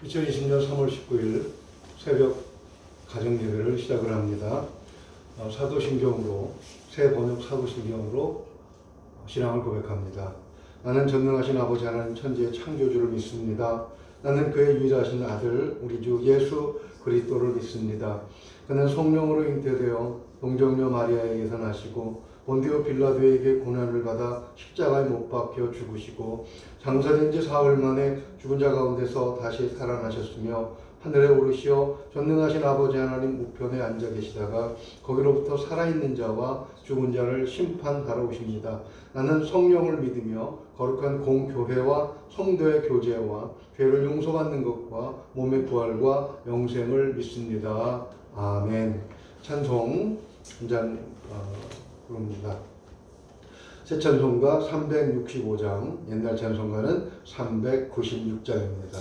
2020년 3월 19일 새벽 가정예배를 시작을 합니다. 사도신경으로, 새 번역 사도신경으로 신앙을 고백합니다. 나는 전능하신 아버지 하나님 천지의 창조주를 믿습니다. 나는 그의 유일하신 아들 우리 주 예수 그리스도를 믿습니다. 그는 성령으로 잉태되어 동정녀 마리아에게서 나시고 본디오 빌라도에게 고난을 받아 십자가에 못 박혀 죽으시고 장사된 지 사흘 만에 죽은 자 가운데서 다시 살아나셨으며 하늘에 오르시어 전능하신 아버지 하나님 우편에 앉아 계시다가 거기로부터 살아있는 자와 죽은 자를 심판하러 오십니다. 나는 성령을 믿으며 거룩한 공교회와 성도의 교제와 죄를 용서받는 것과 몸의 부활과 영생을 믿습니다. 아멘. 찬송 한잔 부릅니다. 새 찬송가 365장, 옛날 찬송가는 396장입니다.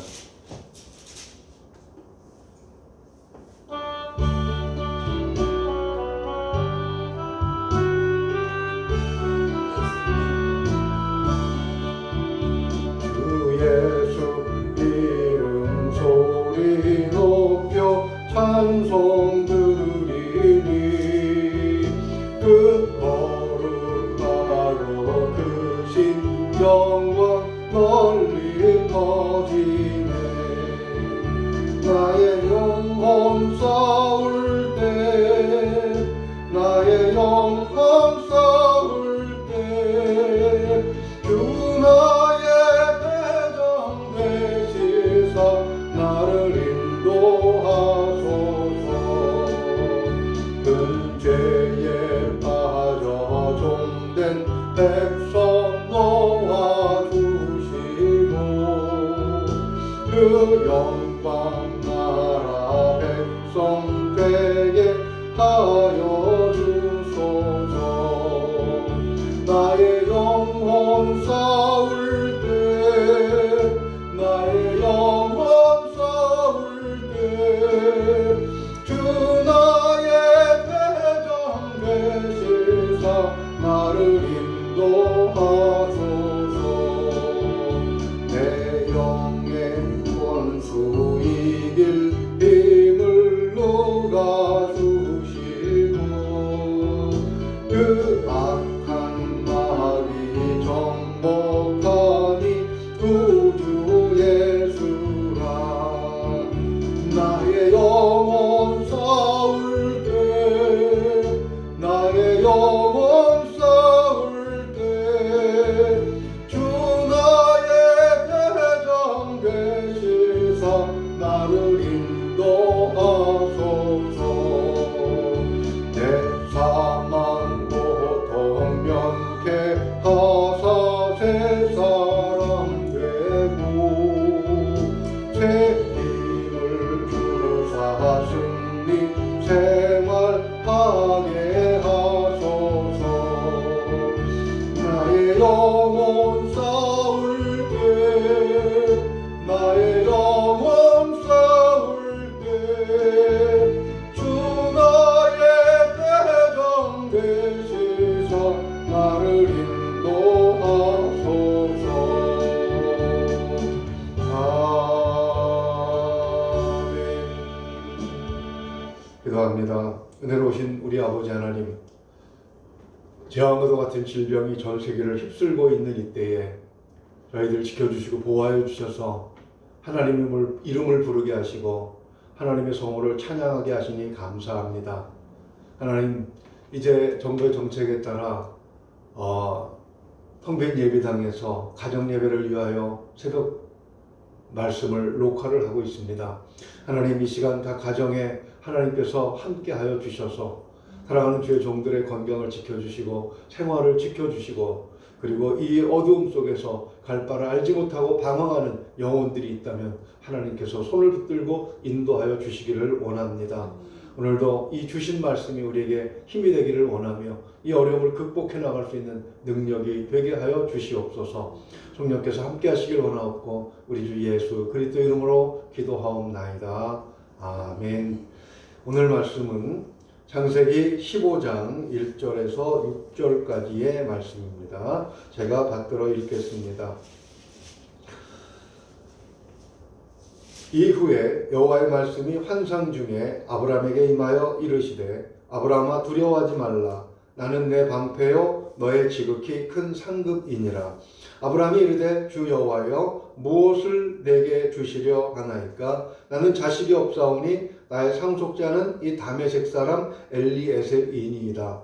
주 예수 이름 소리 높여 찬송 드리니 그 거룩하고 크신 영광 널리 퍼지네. 나의 영혼 싸울 때 나의 영혼 싸울 때 주 나의 대장 되시사 나를 인도하소서. 그 죄에 빠져 종된 백성 놓아주시고 그 영광 나라 백성 되게 하여 주소서. 나의 영혼 싸울 때 나의 영혼 싸울 때 주 나의 대장 되시사 나를 인도하소서. 내 영의 원수 이길 힘을 녹아주시고 그 악한 마귀 정복하니 구주 예수라. 나의 영혼 싸울 때 나의 영혼 싸울 때 주 나의 대장 되시사 나를 인도하소서. 내 사망 고통 면케 하사 새 사람 되고 새 힘을 주사 승리 생활하게 하소서. 나의 영혼 싸울 때 나의 영혼 싸울 때 주 나의 대장 되시사 나를 인도하소서. 아멘. 기도합니다. 은혜로우신 우리 아버지 하나님, 재앙과도 같은 질병이 전 세계를 휩쓸고 있는 이때에 저희들 지켜주시고 보호하여 주셔서 하나님의 이름을 부르게 하시고 하나님의 성호를 찬양하게 하시니 감사합니다. 하나님, 이제 정부의 정책에 따라 텅빈 예배당에서 가정예배를 위하여 새벽 말씀을 녹화를 하고 있습니다. 하나님, 이 시간 다 가정에 하나님께서 함께하여 주셔서 사랑하는 주의 종들의 건강을 지켜주시고 생활을 지켜주시고 그리고 이 어두움 속에서 갈 바를 알지 못하고 방황하는 영혼들이 있다면 하나님께서 손을 붙들고 인도하여 주시기를 원합니다. 오늘도 이 주신 말씀이 우리에게 힘이 되기를 원하며 이 어려움을 극복해 나갈 수 있는 능력이 되게 하여 주시옵소서. 성령께서 함께 하시길 원하옵고 우리 주 예수 그리스도 이름으로 기도하옵나이다. 아멘. 오늘 말씀은 창세기 15장 1절에서 6절까지의 말씀입니다. 제가 받들어 읽겠습니다. 이후에 여호와의 말씀이 환상 중에 아브라함에게 임하여 이르시되 아브라함아 두려워하지 말라. 나는 내 방패요 너의 지극히 큰 상급이니라. 아브라함이 이르되 주 여호와여 무엇을 내게 주시려 하나이까? 나는 자식이 없사오니 나의 상속자는 이 다메섹 사람 엘리에셀이니이다.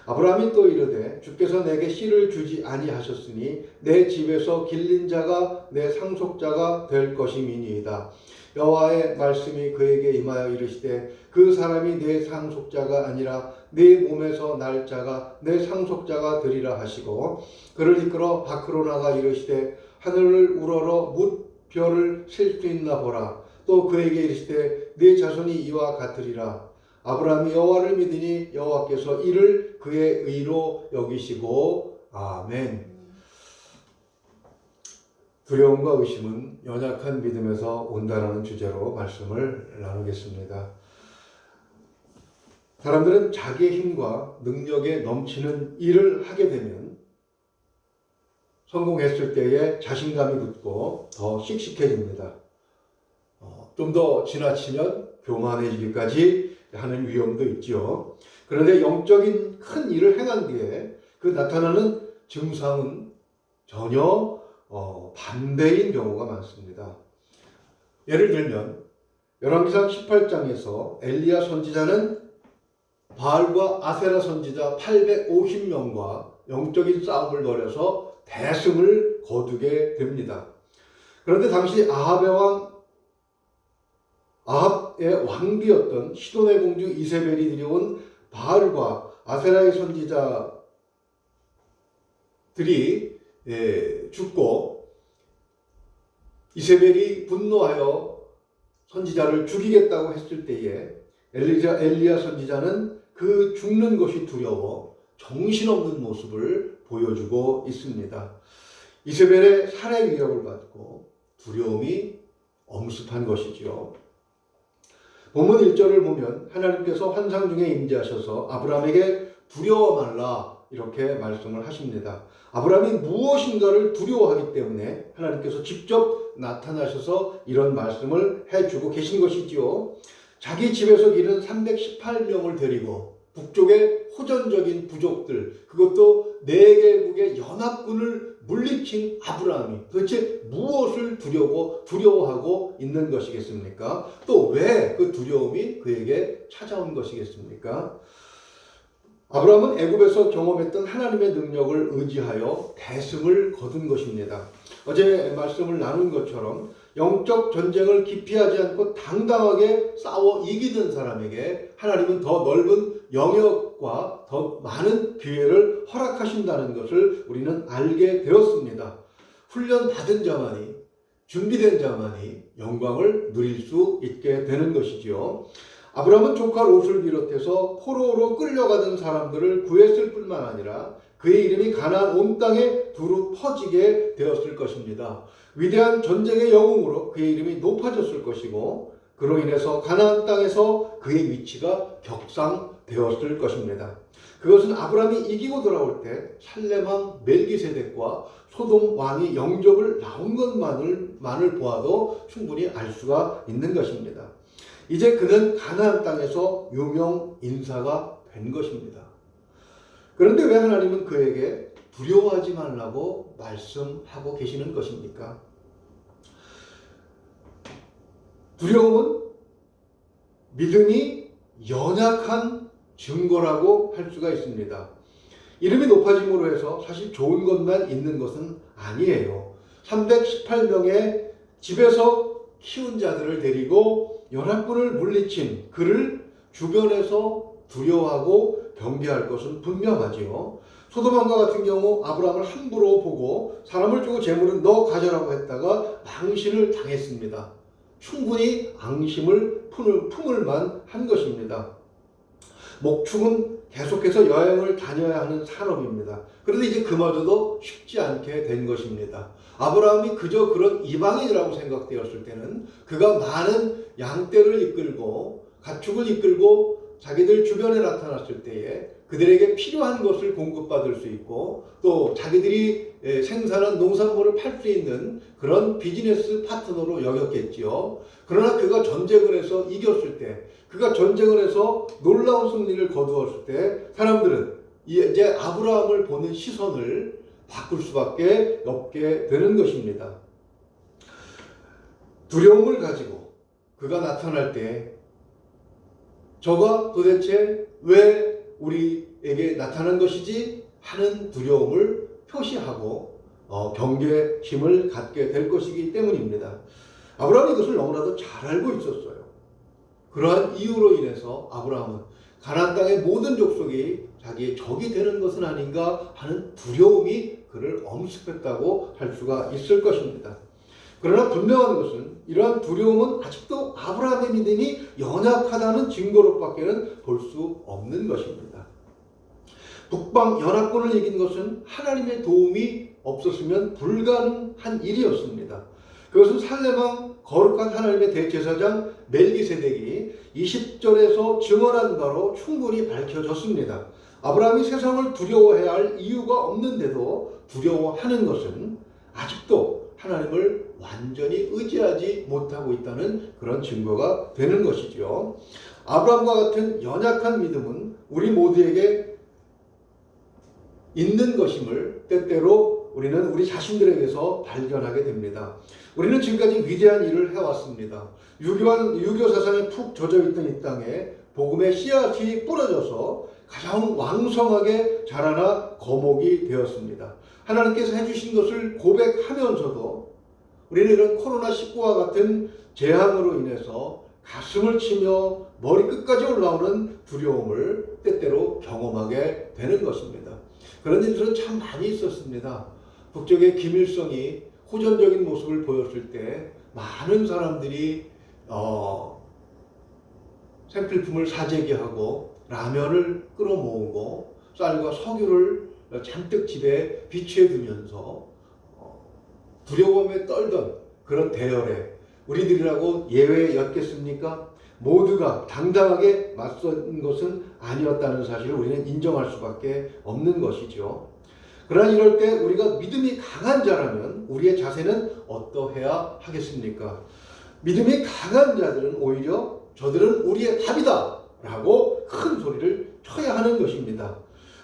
아브라함이 또 이르되 주께서 내게 씨를 주지 아니하셨으니 내 집에서 길린 자가 내 상속자가 될 것임이니이다. 여호와의 말씀이 그에게 임하여 이르시되 그 사람이 내 상속자가 아니라 네 몸에서 날 자가 내 상속자가 되리라 하시고 그를 이끌어 밖으로 나가 이르시되 하늘을 우러러 뭇별을 셀 수 있나 보라. 또 그에게 이르시되 네 자손이 이와 같으리라. 아브라함이 여호와를 믿으니 여호와께서 이를 그의 의로 여기시고 아멘. 두려움과 의심은 연약한 믿음에서 온다라는 주제로 말씀을 나누겠습니다. 사람들은 자기의 힘과 능력에 넘치는 일을 하게 되면 성공했을 때에 자신감이 붙고 더 씩씩해집니다. 좀 더 지나치면 교만해지기까지 하는 위험도 있죠. 그런데 영적인 큰 일을 행한 뒤에 그 나타나는 증상은 전혀 반대인 경우가 많습니다. 예를 들면 열왕기상 18장에서 엘리야 선지자는 바알과 아세라 선지자 850명과 영적인 싸움을 벌여서 대승을 거두게 됩니다. 그런데 당시 아합의 왕비였던 시돈의 공주 이세벨이 들여온 바알과 아세라의 선지자들이 죽고 이세벨이 분노하여 선지자를 죽이겠다고 했을 때에 엘리야 선지자는 그 죽는 것이 두려워 정신없는 모습을 보여주고 있습니다. 이세벨의 살해 위협을 받고 두려움이 엄습한 것이지요. 본문 1절을 보면 하나님께서 환상 중에 임재하셔서 아브라함에게 두려워 말라 이렇게 말씀을 하십니다. 아브라함이 무엇인가를 두려워하기 때문에 하나님께서 직접 나타나셔서 이런 말씀을 해주고 계신 것이지요. 자기 집에서 기른 318명을 데리고 북쪽의 호전적인 부족들, 그것도 4개국의 연합군을 물리친 아브라함이 도대체 무엇을 두려워하고 있는 것이겠습니까? 또 왜 그 두려움이 그에게 찾아온 것이겠습니까? 아브라함은 애굽에서 경험했던 하나님의 능력을 의지하여 대승을 거둔 것입니다. 어제 말씀을 나눈 것처럼 영적 전쟁을 기피하지 않고 당당하게 싸워 이기는 사람에게 하나님은 더 넓은 영역과 더 많은 기회를 허락하신다는 것을 우리는 알게 되었습니다. 훈련 받은 자만이, 준비된 자만이 영광을 누릴 수 있게 되는 것이지요. 아브라함은 조카 롯을 비롯해서 포로로 끌려가던 사람들을 구했을 뿐만 아니라 그의 이름이 가나안 온 땅에 두루 퍼지게 되었을 것입니다. 위대한 전쟁의 영웅으로 그의 이름이 높아졌을 것이고 그로 인해서 가나안 땅에서 그의 위치가 격상되었을 것입니다. 그것은 아브라함이 이기고 돌아올 때 살렘왕 멜기세덱과 소돔 왕이 영접을 나온 것만을 보아도 충분히 알 수가 있는 것입니다. 이제 그는 가나안 땅에서 유명 인사가 된 것입니다. 그런데 왜 하나님은 그에게 두려워하지 말라고 말씀하고 계시는 것입니까? 두려움은 믿음이 연약한 증거라고 할 수가 있습니다. 이름이 높아짐으로 해서 사실 좋은 것만 있는 것은 아니에요. 318명의 집에서 키운 자들을 데리고 연합군을 물리친 그를 주변에서 두려워하고 경계할 것은 분명하지요. 소돔왕과 같은 경우 아브라함을 함부로 보고 사람을 주고 재물은 너 가져라고 했다가 망신을 당했습니다. 충분히 앙심을 품을 만한 것입니다. 목축은 계속해서 여행을 다녀야 하는 산업입니다. 그런데 이제 그마저도 쉽지 않게 된 것입니다. 아브라함이 그저 그런 이방인이라고 생각되었을 때는 그가 많은 양떼를 이끌고 가축을 이끌고 자기들 주변에 나타났을 때에 그들에게 필요한 것을 공급받을 수 있고 또 자기들이 생산한 농산물을 팔 수 있는 그런 비즈니스 파트너로 여겼겠지요. 그러나 그가 전쟁을 해서 이겼을 때, 그가 전쟁을 해서 놀라운 승리를 거두었을 때 사람들은 이제 아브라함을 보는 시선을 바꿀 수밖에 없게 되는 것입니다. 두려움을 가지고 그가 나타날 때 저가 도대체 왜 우리에게 나타난 것이지 하는 두려움을 표시하고 경계심을 갖게 될 것이기 때문입니다. 아브라함이 이것을 너무나도 잘 알고 있었어요. 그러한 이유로 인해서 아브라함은 가나안 땅의 모든 족속이 자기의 적이 되는 것은 아닌가 하는 두려움이 그를 엄습했다고 할 수가 있을 것입니다. 그러나 분명한 것은 이러한 두려움은 아직도 아브라함의 믿음이 연약하다는 증거로밖에는 볼 수 없는 것입니다. 북방 연합군을 이긴 것은 하나님의 도움이 없었으면 불가능한 일이었습니다. 그것은 살레망 거룩한 하나님의 대제사장 멜기세덱이 20절에서 증언한 바로 충분히 밝혀졌습니다. 아브라함이 세상을 두려워해야 할 이유가 없는데도 두려워하는 것은 아직도 하나님을 완전히 의지하지 못하고 있다는 그런 증거가 되는 것이죠. 아브라함과 같은 연약한 믿음은 우리 모두에게 있는 것임을 때때로 우리는 우리 자신들에게서 발견하게 됩니다. 우리는 지금까지 위대한 일을 해왔습니다. 유교 사상에 푹 젖어있던 이 땅에 복음의 씨앗이 뿌려져서 가장 왕성하게 자라나 거목이 되었습니다. 하나님께서 해주신 것을 고백하면서도 우리는 이런 코로나19와 같은 재앙으로 인해서 가슴을 치며 머리 끝까지 올라오는 두려움을 때때로 경험하게 되는 것입니다. 그런 일들은 참 많이 있었습니다. 북쪽의 김일성이 호전적인 모습을 보였을 때 많은 사람들이 생필품을 사재기하고 라면을 끌어모으고 쌀과 석유를 잔뜩 집에 비치해 두면서 두려움에 떨던 그런 대열에 우리들이라고 예외였겠습니까? 모두가 당당하게 맞선 것은 아니었다는 사실을 우리는 인정할 수밖에 없는 것이죠. 그러나 이럴 때 우리가 믿음이 강한 자라면 우리의 자세는 어떠해야 하겠습니까? 믿음이 강한 자들은 오히려 저들은 우리의 답이다 라고 큰 소리를 쳐야 하는 것입니다.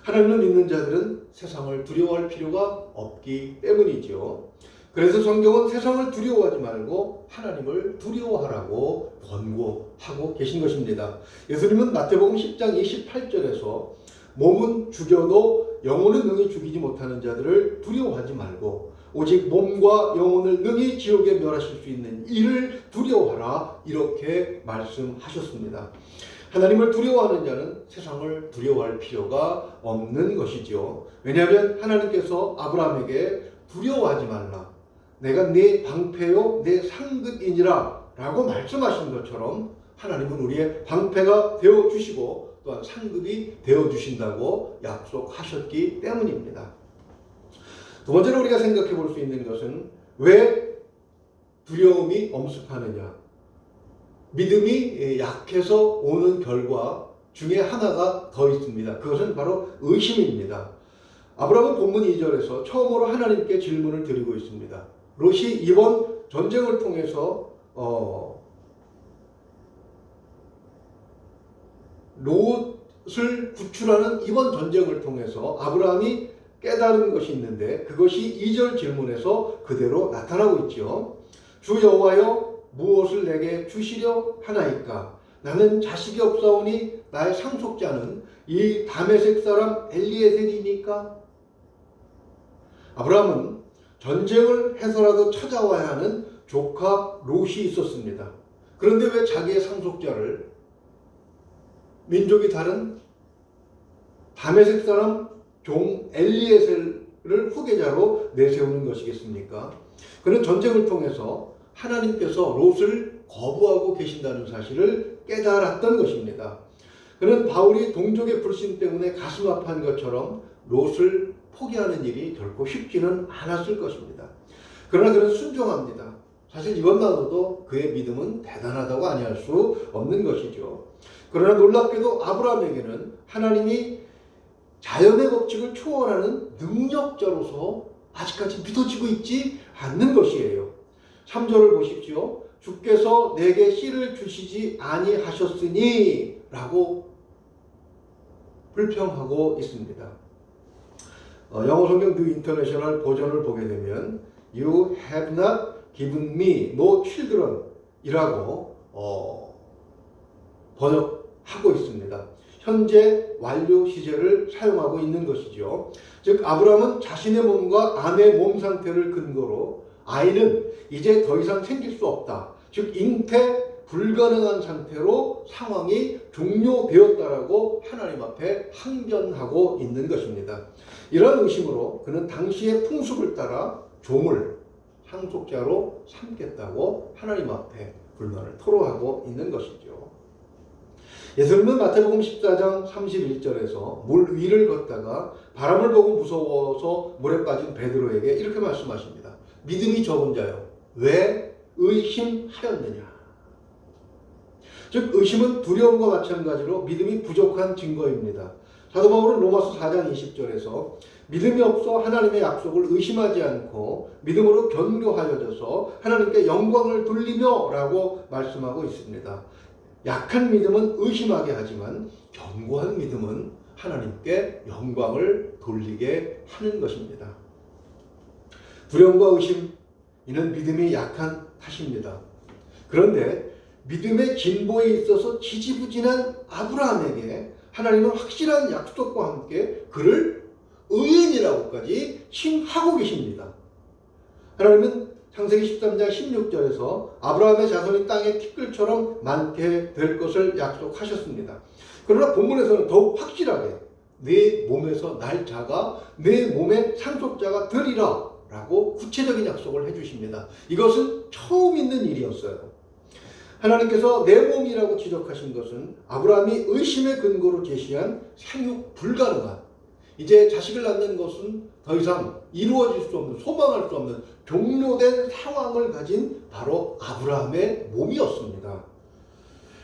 하나님을 믿는 자들은 세상을 두려워할 필요가 없기 때문이죠. 그래서 성경은 세상을 두려워하지 말고 하나님을 두려워하라고 권고하고 계신 것입니다. 예수님은 마태복음 10장 28절에서 몸은 죽여도 영혼은 능히 죽이지 못하는 자들을 두려워하지 말고 오직 몸과 영혼을 능히 지옥에 멸하실 수 있는 이를 두려워하라 이렇게 말씀하셨습니다. 하나님을 두려워하는 자는 세상을 두려워할 필요가 없는 것이죠. 왜냐하면 하나님께서 아브라함에게 두려워하지 말라. 내가 네 방패요 네 상급이니라 라고 말씀하신 것처럼 하나님은 우리의 방패가 되어주시고 또한 상급이 되어주신다고 약속하셨기 때문입니다. 두 번째로 우리가 생각해 볼 수 있는 것은 왜 두려움이 엄습하느냐. 믿음이 약해서 오는 결과 중에 하나가 더 있습니다. 그것은 바로 의심입니다. 아브라함은 본문 2절에서 처음으로 하나님께 질문을 드리고 있습니다. 롯이 이번 전쟁을 통해서 롯을 구출하는 이번 전쟁을 통해서 아브라함이 깨달은 것이 있는데 그것이 2절 질문에서 그대로 나타나고 있죠. 주 여호와여 무엇을 내게 주시려 하나이까? 나는 자식이 없사오니 나의 상속자는 이 다메섹 사람 엘리에셀이니까? 아브라함은 전쟁을 해서라도 찾아와야 하는 조카 롯이 있었습니다. 그런데 왜 자기의 상속자를 민족이 다른 다메섹 사람 종 엘리에셀을 후계자로 내세우는 것이겠습니까? 그는 전쟁을 통해서 하나님께서 롯을 거부하고 계신다는 사실을 깨달았던 것입니다. 그는 바울이 동족의 불신 때문에 가슴 아파한 것처럼 롯을 포기하는 일이 결코 쉽지는 않았을 것입니다. 그러나 그는 순종합니다. 사실 이것만으로도 그의 믿음은 대단하다고 아니할 수 없는 것이죠. 그러나 놀랍게도 아브라함에게는 하나님이 자연의 법칙을 초월하는 능력자로서 아직까지 믿어지고 있지 않는 것이에요. 3절을 보십시오. 주께서 내게 씨를 주시지 아니하셨으니 라고 불평하고 있습니다. 영어 성경 뉴 인터내셔널 버전을 보게 되면 You have not given me no children 이라고 번역하고 있습니다. 현재 완료 시제를 사용하고 있는 것이죠. 즉 아브라함은 자신의 몸과 아내의 몸 상태를 근거로 아이는 이제 더 이상 생길 수 없다. 즉 잉태 불가능한 상태로 상황이 종료되었다라고 하나님 앞에 항변하고 있는 것입니다. 이런 의심으로 그는 당시의 풍습을 따라 종을 상속자로 삼겠다고 하나님 앞에 불만을 토로하고 있는 것이죠. 예수님은 마태복음 14장 31절에서 물 위를 걷다가 바람을 보고 무서워서 물에 빠진 베드로에게 이렇게 말씀하십니다. 믿음이 적은 자여 왜 의심하였느냐. 즉 의심은 두려움과 마찬가지로 믿음이 부족한 증거입니다. 사도 바울은 로마서 4장 20절에서 믿음이 없어 하나님의 약속을 의심하지 않고 믿음으로 견고하여져서 하나님께 영광을 돌리며 라고 말씀하고 있습니다. 약한 믿음은 의심하게 하지만 견고한 믿음은 하나님께 영광을 돌리게 하는 것입니다. 두려움과 의심, 이는 믿음이 약한 탓입니다. 그런데 믿음의 진보에 있어서 지지부진한 아브라함에게 하나님은 확실한 약속과 함께 그를 의인이라고까지 칭하고 계십니다. 하나님은 창세기 13장 16절에서 아브라함의 자손이 땅의 티끌처럼 많게 될 것을 약속하셨습니다. 그러나 본문에서는 더욱 확실하게 내 몸에서 날 자가 내 몸의 상속자가 되리라 라고 구체적인 약속을 해주십니다. 이것은 처음 있는 일이었어요. 하나님께서 내 몸이라고 지적하신 것은 아브라함이 의심의 근거로 제시한 생육 불가능한, 이제 자식을 낳는 것은 더 이상 이루어질 수 없는, 소망할 수 없는 종료된 상황을 가진 바로 아브라함의 몸이었습니다.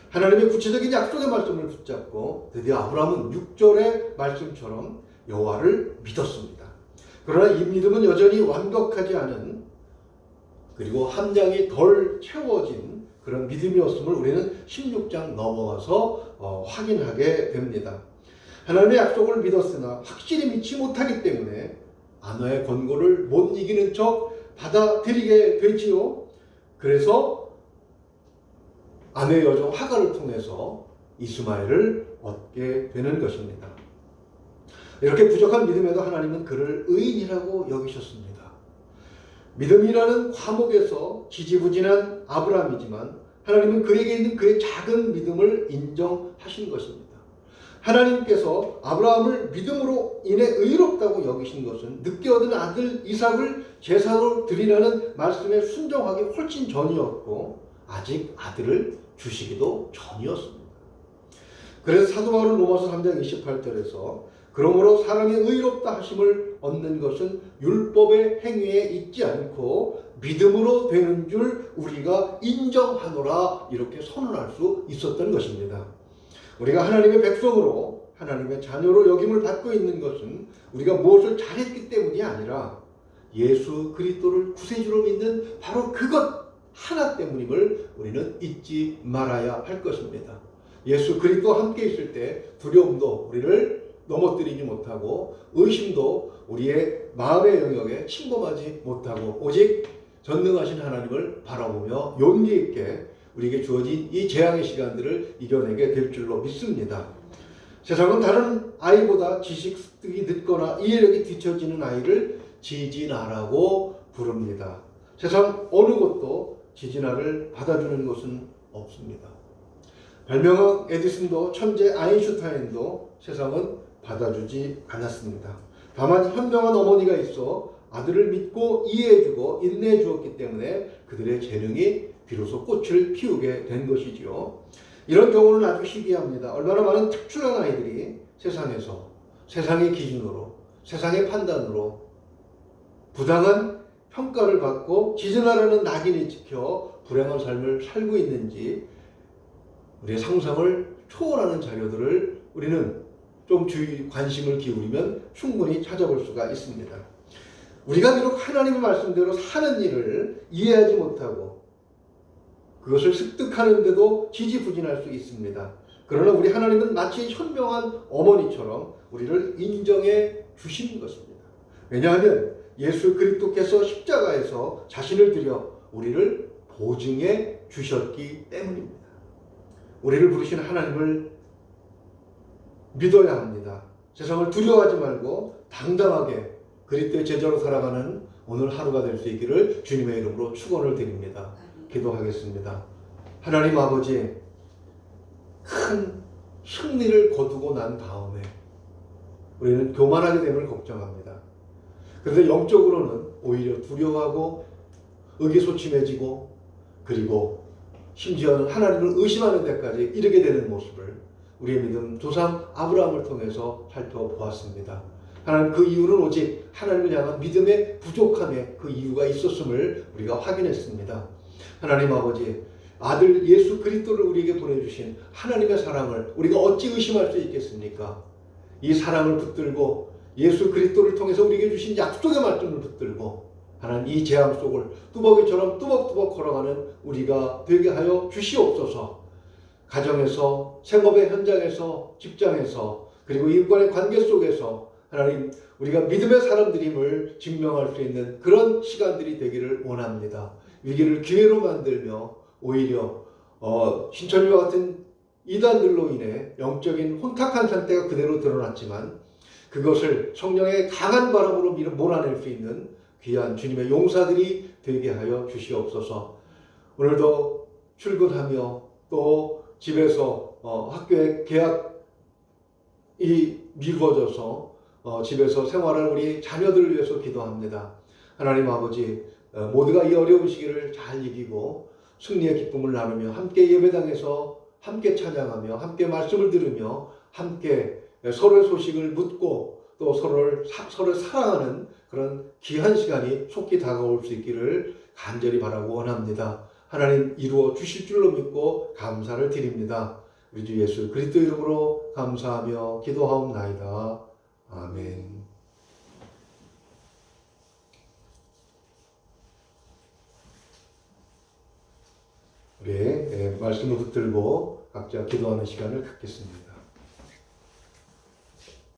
하나님의 구체적인 약속의 말씀을 붙잡고 드디어 아브라함은 6절의 말씀처럼 여호와를 믿었습니다. 그러나 이 믿음은 여전히 완벽하지 않은, 그리고 함량이 덜 채워진 그런 믿음이었음을 우리는 16장 넘어가서 확인하게 됩니다. 하나님의 약속을 믿었으나 확실히 믿지 못하기 때문에 아내의 권고를 못 이기는 척 받아들이게 되지요. 그래서 아내의 여종 하갈을 통해서 이스마엘을 얻게 되는 것입니다. 이렇게 부족한 믿음에도 하나님은 그를 의인이라고 여기셨습니다. 믿음이라는 과목에서 지지부진한 아브라함이지만 하나님은 그에게 있는 그의 작은 믿음을 인정하신 것입니다. 하나님께서 아브라함을 믿음으로 인해 의롭다고 여기신 것은 늦게 얻은 아들 이삭을 제사로 드리라는 말씀에 순종하기 훨씬 전이었고 아직 아들을 주시기도 전이었습니다. 그래서 사도 바울은 로마서 3장 28절에서 그러므로 사람이 의롭다 하심을 얻는 것은 율법의 행위에 있지 않고 믿음으로 되는 줄 우리가 인정하노라, 이렇게 선언할 수 있었던 것입니다. 우리가 하나님의 백성으로 하나님의 자녀로 여김을 받고 있는 것은 우리가 무엇을 잘했기 때문이 아니라 예수 그리스도를 구세주로 믿는 바로 그것 하나 때문임을 우리는 잊지 말아야 할 것입니다. 예수 그리스도와 함께 있을 때 두려움도 우리를 넘어뜨리지 못하고 의심도 우리의 마음의 영역에 침범하지 못하고 오직 전능하신 하나님을 바라보며 용기 있게 우리에게 주어진 이 재앙의 시간들을 이겨내게 될 줄로 믿습니다. 세상은 다른 아이보다 지식 습득이 늦거나 이해력이 뒤처지는 아이를 지진아라고 부릅니다. 세상 어느 곳도 지진아를 받아주는 것은 없습니다. 발명왕 에디슨도 천재 아인슈타인도 세상은 받아주지 않았습니다. 다만 현명한 어머니가 있어 아들을 믿고 이해해주고 인내해주었기 때문에 그들의 재능이 비로소 꽃을 피우게 된 것이지요. 이런 경우는 아주 희귀합니다. 얼마나 많은 특출난 아이들이 세상에서 세상의 기준으로, 세상의 판단으로 부당한 평가를 받고 지진아라는 낙인을 지켜 불행한 삶을 살고 있는지 우리의 상상을 초월하는 자료들을 우리는 좀 관심을 기울이면 충분히 찾아볼 수가 있습니다. 우리가 비록 하나님의 말씀대로 사는 일을 이해하지 못하고 그것을 습득하는데도 지지부진할 수 있습니다. 그러나 우리 하나님은 마치 현명한 어머니처럼 우리를 인정해 주신 것입니다. 왜냐하면 예수 그리스도께서 십자가에서 자신을 들여 우리를 보증해 주셨기 때문입니다. 우리를 부르신 하나님을 믿어야 합니다. 세상을 두려워하지 말고 당당하게 그리스도의 제자로 살아가는 오늘 하루가 될 수 있기를 주님의 이름으로 축원을 드립니다. 기도하겠습니다. 하나님 아버지, 큰 승리를 거두고 난 다음에 우리는 교만하게 됨을 걱정합니다. 그런데 영적으로는 오히려 두려워하고 의기소침해지고 그리고 심지어는 하나님을 의심하는 데까지 이르게 되는 모습을 우리의 믿음 조상 아브라함을 통해서 살펴보았습니다. 하나님, 그 이유는 오직 하나님을 향한 믿음의 부족함에 그 이유가 있었음을 우리가 확인했습니다. 하나님 아버지, 아들 예수 그리스도를 우리에게 보내주신 하나님의 사랑을 우리가 어찌 의심할 수 있겠습니까? 이 사랑을 붙들고 예수 그리스도를 통해서 우리에게 주신 약속의 말씀을 붙들고 하나님, 이 재앙 속을 뚜벅이처럼 뚜벅뚜벅 걸어가는 우리가 되게 하여 주시옵소서. 가정에서, 생업의 현장에서, 직장에서, 그리고 이웃간의 관계 속에서 하나님, 우리가 믿음의 사람들임을 증명할 수 있는 그런 시간들이 되기를 원합니다. 위기를 기회로 만들며 오히려 신천지와 같은 이단들로 인해 영적인 혼탁한 상태가 그대로 드러났지만 그것을 성령의 강한 바람으로 몰아낼 수 있는 귀한 주님의 용사들이 되게 하여 주시옵소서. 오늘도 출근하며 또 집에서 학교에 개학이 미뤄져서 집에서 생활하는 우리 자녀들을 위해서 기도합니다. 하나님 아버지, 모두가 이 어려운 시기를 잘 이기고 승리의 기쁨을 나누며 함께 예배당에서 함께 찬양하며 함께 말씀을 들으며 함께 서로의 소식을 묻고 또 서로를 사랑하는 그런 귀한 시간이 속히 다가올 수 있기를 간절히 바라고 원합니다. 하나님, 이루어 주실 줄로 믿고 감사를 드립니다. 우리 주 예수 그리스도 이름으로 감사하며 기도하옵나이다. 아멘. 우리 말씀을 붙들고 각자 기도하는 시간을 갖겠습니다.